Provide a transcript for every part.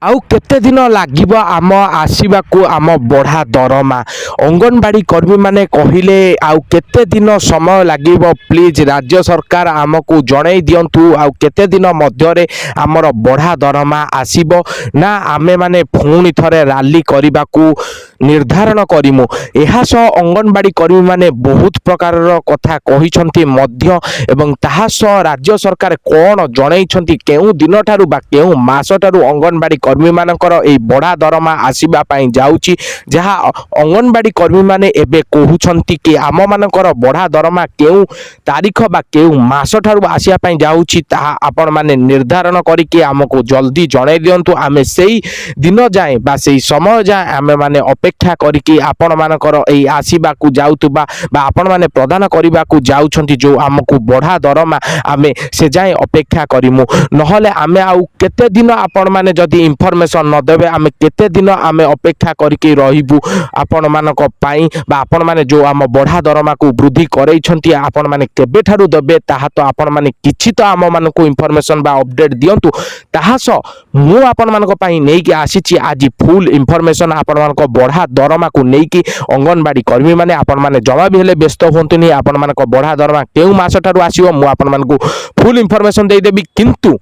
आउ केते दिन लागिबो आम आसीबाकू आम बढ़ा दरमा अंगनवाड़ी कर्मी माने कहिले आउ केते दिन समय लागिबो प्लीज राज्य सरकार आमको जणै दियंतु आउ केते दिन मध्यरे आमर बढ़ा दरमा आसीबो ना आमे माने पुणी थरे रैली करबाकू निर्धारण करिमु। एहा सह अंगनवाड़ी कर्मी माने बहुत प्रकार कथा कहिसंती मध्य एवं ताहा सह राज्य सरकार कोन जणैछंती केउ दिन ठारू बा केउ मास ठारू अंगनवाड़ी कर्मी मानकर ए बड़ा दरमा आसीबा पई जाउची जहा अंगनवाड़ी कर्मी माने एबे कहउछंती कि आम मानकर बड़ा दरमा केउ तारीख बा केउ मास ठारू आसीबा पई जाउची ताहा आपण माने निर्धारण करिके हमको जल्दी जणाई दियंतु आमे सेही दिन जाए बा सेही समय जाए आमे माने अपेक्षा करिके आपण मानकर ए आसीबा को जाउतबा बा आपण माने प्रदान करिबा को जाउछंती जो हमको बड़ा दरमा आमे से जाए अपेक्षा करिमु नहले आमे आउ केते दिन आपण माने जदी इनफॉरमेशन न देबे आमे केते दिन आमे अपेक्षा करके रहिबु आपण मानक पाई बा आपण माने जो आम बढ़ा दरमा को वृद्धि करैछंती आपण माने केबे ठारू देबे ताहा तो आपण माने किछि तो आम मानक इनफॉरमेशन बा अपडेट दियंतु ताहा स मु आपण मानक पाई नै कि आसीछि आज फुल इनफॉरमेशन आपण मानक बढ़ा दरमा को नै कि अंगनवाड़ी कर्मी माने आपण माने जमा भी हेले व्यस्त होंतुनी आपण मानक बढ़ा दरमा केउ मास ठारू आसीबो मु आपण मानक फुल इनफॉरमेशन दे देबी किंतु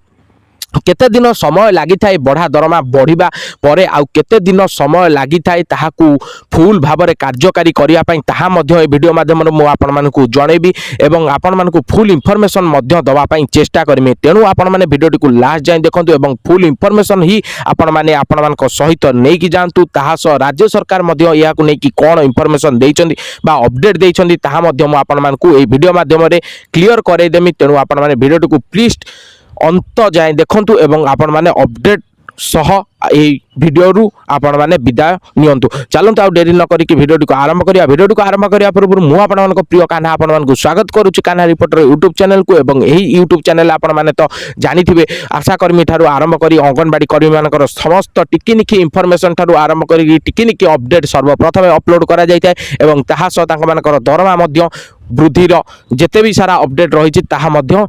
केते दिन समय लगी थाए बढ़ा दरमा बढ़िबा परे आउ केते दिन समय लगी थाए ताहाकू फुल भाव में कार्यकारी करिया पई ताहा मध्य ए वीडियो माध्यम मु आपण मानकू जणेबी एवं आपण मानकू फुल इनफॉरमेशन मध्य दवा पई चेष्टा करमी तेणु आपण माने वीडियो को लास्ट जाय देखंतु एवं फुल इनफॉरमेशन ही आपण माने आपण मानक सहित नै कि जानतु ताहा स राज्य सरकार मध्य या को नै कि कोन इनफॉरमेशन देइचंदी बा अपडेट देइचंदी ताहा मध्य मु आपण मानकू ए वीडियो माध्यम रे क्लियर करे देमी तेणु आपण माने वीडियो को प्लीज अंत जाए देखंतु एवं आपण माने अपडेट सह ए वीडियो रु आपण माने विदाय नियंतु चलंतु आ डेरी न करी कि वीडियो को आरंभ करिया वीडियो को आरंभ करिया पूर्व मु आपण मानको प्रिय कान्हा आपण मानको स्वागत करूची कान्हा रिपोर्टर यूट्यूब चैनल को एवं एही यूट्यूब चैनल आपण माने तो जानिथिबे आशा कर्मी ठारू आरंभ करी अंगनवाड़ी कर्मी मानकर समस्त टिकिनिखि इनफॉरमेशन ठारू आरंभ करी टिकिनिखि अपडेट सर्वप्रथम अपलोड करा जायताय एवं ताहा स तांक मानकर दरमा मध्य वृद्धिर जेते भी सारा अपडेट रहिछि ताहा मध्य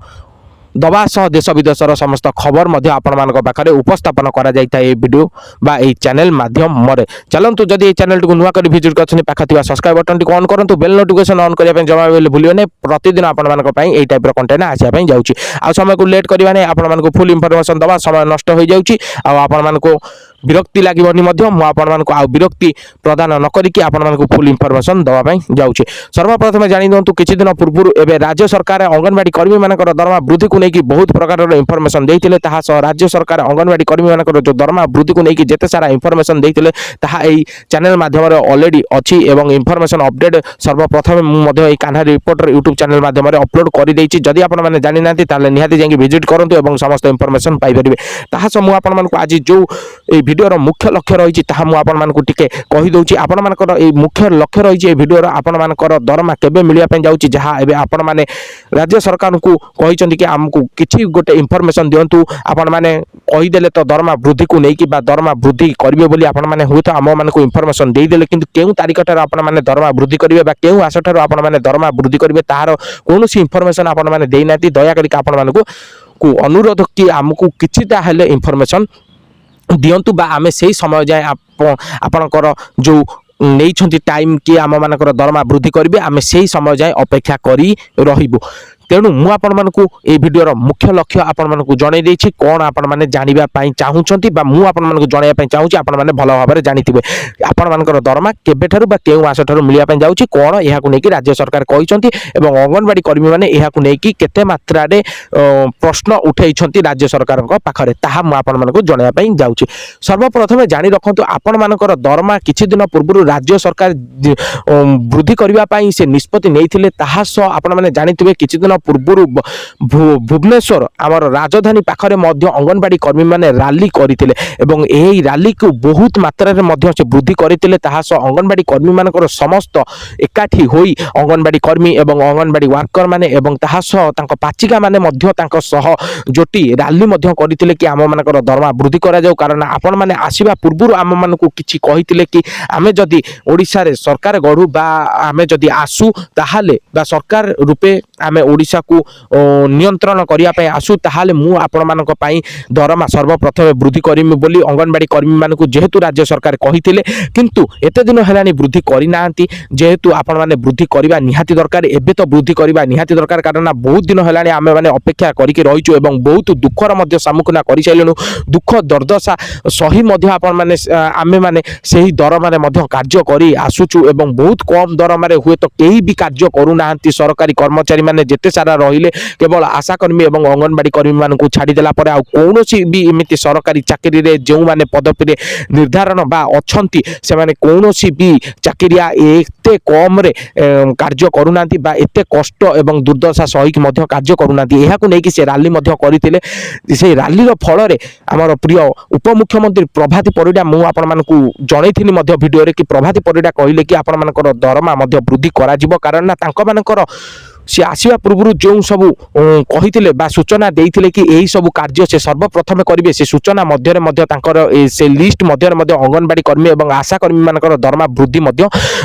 दबा सह देश विदेशर समस्त खबर मध्य आपण मानक पाखरे उपस्थापन करा जायता ए वीडियो बा ए चैनल माध्यम मरे चलंतु जदि ए चैनल को नुवा करी विजिट करछनी पाखा थिबा सब्सक्राइब बटन टी ऑन करंतु बेल नोटिफिकेशन ऑन करिया पय जमा बेले भूलियो नै प्रतिदिन आपण मानक पय ए टाइप रो कंटेंट आसिया पय जाउची आ समय को लेट करिवा नै आपण मानक फुल इंफॉर्मेशन दबा समय नष्ट होई जाउची आ आपण मानक विरक्ति लागिबनी मध्य मु आपण मानक आ विरक्ति प्रदान न करी कि आपण मानक फुल इंफॉर्मेशन दबा पय जाउची सर्वप्रथम जानि दंतु किछि दिन पूर्व एबे राज्य सरकार अंगनवाड़ी कर्मी मानकर दरमा वृद्धि को नै कि बहुत प्रकार इनफॉरमेशन देइतिले ताहा सह राज्य सरकार अंगनवाड़ी कर्मी मानकर जो दरमा वृद्धि को नै कि जेते सारा इनफॉरमेशन देइतिले ताहा एई चैनल माध्यम रे ऑलरेडी अछि एवं इनफॉरमेशन अपडेट सर्वप्रथम मु मध्य एई कान्हा रिपोर्टर यूट्यूब चैनल माध्यम रे अपलोड करि देइछि जदि आपण माने जानि नांती ताले निहाती जांगी विजिट करंतु एवं समस्त इनफॉरमेशन पाइ परिबे ताहा सह मु आपण मानको आज जो एई वीडियो रो मुख्य लक्ष्य रहिछि ताहा मु आपण मानको टिके कहि दउछि आपण मानकर एई मुख्य लक्ष्य रहिछि एई वीडियो रो आपण मानकर दरमा केबे मिलिया पे जाउछि जहा एबे आपण माने राज्य सरकार को कहिसंती कि हमकु किछि गोटे इनफॉरमेशन दियंतु आपण माने कहि देले तो दरमा वृद्धि को नै कि बा दरमा वृद्धि करिवे बोली आपण माने होतो हम माने को इनफॉरमेशन देइ देले किंतु केउ तारिख ठार आपण माने दरमा वृद्धि करिवे बा केउ आस ठार आपण माने दरमा वृद्धि करिवे ताहार कोनोसी इनफॉरमेशन आपण माने देइ नाति दया करी आपण माने को अनुरोध कि हमकु किछिटा हेले इनफॉरमेशन दियंतु बा आमे सेही समय जाय आपनकर जो नहीं टाइम कि आम मानकर दरमा वृद्धि करेंगे आम से समय जाए अपेक्षा करी रहिबु तेणु मु आपण मानकु ए वीडियो मुख्य लक्ष्य आपण मानकु जणाई देछि कोन आपण माने जानिबा पई चाहुचंती बा मु आपण मानकु जणाया पई चाहुची आपण माने भलो भाबरे जानिथिबे आपण मानकर दरमा केबे ठारू बा केउ मास ठारू मिलिया पई जाउची कोन एहा को नै कि राज्य सरकार कहिसंती एवं अंगनवाड़ी कर्मी माने एहा को नै कि केते मात्रा रे प्रश्न उठैछंती राज्य सरकार को पाखरे ताहा मु आपण मानकु जणाया पई जाउची सर्वप्रथम जानि रखंतु आपण मानकर दरमा किछि दिन पूर्व राज्य सरकार वृद्धि करबा पई से निष्पत्ति नैथिले ताहा स आपण माने जानिथिबे किछि दिन पूर्व भुवनेश्वर आमर राजधानी पाखरे मध्य अंगनवाड़ी कर्मी माने रैली करथिले एवं एही रैली को बहुत मात्रा रे मध्य से वृद्धि करथिले ताहा स अंगनवाड़ी कर्मी मानकर समस्त एकाठी होई अंगनवाड़ी कर्मी एवं अंगनवाड़ी वर्कर माने एवं ताहा स तांको पाचिका माने मध्य तांको सह जोटी रैली मध्य करथिले कि आम मानकर दरमा वृद्धि करा जाऊ कारण आपण माने आसीबा पूर्व आम मानकु किछि कहिथिले कि आमे जदी ओडिसा रे सरकार गढु बा आमे जदी आसु ताहाले बा सरकार रूपे आमे पैसा को नियंत्रण करने आसू ताहले मु आपण मानक पई दरमा सर्वप्रथम वृद्धि करमी बोली अंगनवाड़ी कर्मी मानक जेहेतु राज्य सरकार कहिथिले किंतु एते दिन हेलानी वृद्धि करि नांती जेहेतु आपण माने वृद्धि करबा निहाती दरकार एबे तो वृद्धि करबा निहाती दरकार कारण बहुत दिन हेलानी आमे माने अपेक्षा करिके रहिछु एवं बहुत दुखर मध्य सम्मुखीन करि साइलनु दुख दर्दशा सही मध्य आपण माने आमे माने सही दरमारे मध्य कार्य करी आसुछु एवं बहुत कम दरमारे हुए तो केही भी कार्य करू नांती सरकारी कर्मचारी माने जेते सारा रहिले केवल आशा कर्मी एवं अंगनवाड़ी कर्मी मानकु छाड़ी देला परे आ कोनोसी भी एमिति सरकारी चाकरी रे जेउ माने पदपि रे निर्धारण बा अछंती से माने कोनोसी भी चाकरिया एते कम रे कार्य करू नांती बा एते कष्ट एवं दुर्दशा सही कि मध्य कार्य करू नांती एहा को नै कि से रैली मध्य करितिले से रैली रो फल रे हमर प्रिय उपमुख्यमंत्री प्रभाती परिडा मु आपण मानकु जणैथिनी मध्य वीडियो रे कि प्रभाती परिडा कहिले कि आपण मानकर दरमा मध्य वृद्धि करा जिवो कारण ना तांको मानकर से आसवा पूर्व जो सब कही सूचना देते कि यही सब कार्य से सर्वप्रथम करेंगे से सूचना मध्य से लिस्ट मध्य अंगनवाड़ी कर्मी और आशा कर्मी मानकर दरमा वृद्धि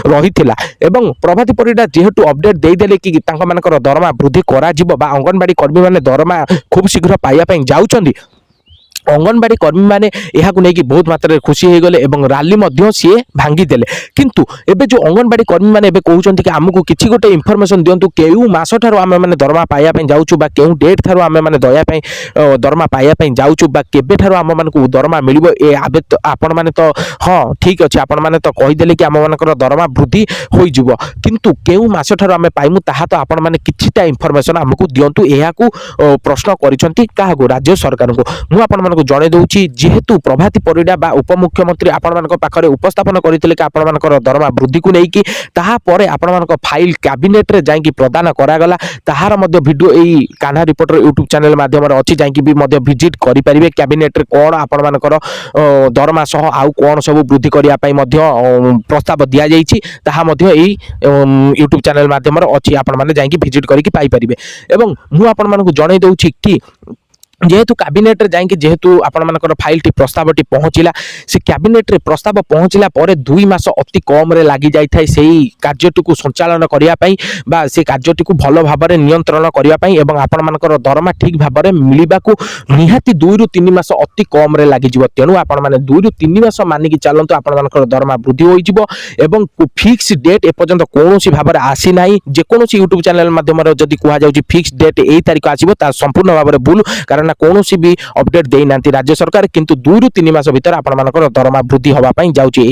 रही प्रभाती परिडा जेहेतु अपडेट देदेले कि दरमा वृद्धि करा अंगनवाड़ी कर्मी माने दरमा खूब शीघ्र पाइबा जाउछंदी अंगनवाड़ी कर्मी माने यह बहुत मात्रा खुशी हो गले एवं रैली सी भांगी देले किंतु एबे जो अंगनवाड़ी कर्मी माने एबे कहउछंती कि हमकु किछि गोटे इन्फॉर्मेशन दियंतु केउ मास ठारो आमे माने दरमा पाइया पई जाउछु बा केउ डेट ठारो आमे माने दया पई दरमा पाइया पई जाउछु बा केबे ठारो आमे मानकु दरमा मिलिबो ए आबे तो आपण माने तो हां ठीक अछि आपण माने तो कहि देले कि आमे मानकर दरमा वृद्धि होई जिवो किंतु केउ मास ठारो आमे पाइमु ताहा तो आपण माने किछिटा इन्फॉर्मेशन हमकु दियंतु एहाकु प्रश्न करिसंती काहाकु राज्य सरकार को मु आपण जणे दउची जेहेतु प्रभाती परिडा बा उपमुख्यमंत्री आपण मानक पाखरे उपस्थापन करथिले कि आपण मानकर दरमा वृद्धि को नेकी ताहा परे आपण मानक फाइल कैबिनेट रे जाई कि प्रदान करा गला ताहार मध्य वीडियो एई कान्हा रिपोर्टर यूट्यूब चैनल माध्यम रे अछि जाई कि भी मध्य विजिट करि परिबे कैबिनेट रे कोन आपण मानकर दरमा सह आउ कोन सब वृद्धि करिया पई मध्य प्रस्ताव दिया जाईछि ताहा मध्य एई यूट्यूब चैनल माध्यम रे अछि आपण माने जाई कि विजिट करि कि पाई परिबे एवं मु आपण मानक जणे दउची कि जेहेतु कैबिनेट रे जाई कि जेहेतु आपण मानकर फाइल टी प्रस्ताव टी पहुंचिला से कैबिनेट रे प्रस्ताव पहुंचिला परे 2 मास अति कम रे लागि जाई थाई सेही कार्यटी को संचालन करिया पई बा से कार्यटी को भलो भाबरे नियंत्रण करिया पई एवं आपण मानकर दरमा ठीक भाबरे मिलिबा को निहाती 2 रु 3 मास अति कम रे लागि जिवो तेनु आपण माने 2 रु 3 मास मानि कि चलंतु आपण मानकर दरमा वृद्धि होई जिवो एवं फिक्स डेट ए पर्यंत कोनोसी भाबरे आसी नाही जे कोनोसी यूट्यूब चैनल माध्यम रे जदी कुहा जाउची फिक्स डेट एई तारिख आसीबो ता संपूर्ण भाबरे भूल कारण कौनसी भी अपडेट देना राज्य सरकार किंतु 2 रु 3 मास भीतर आपण मानकर दरमा वृद्धि होबा पई जाउची।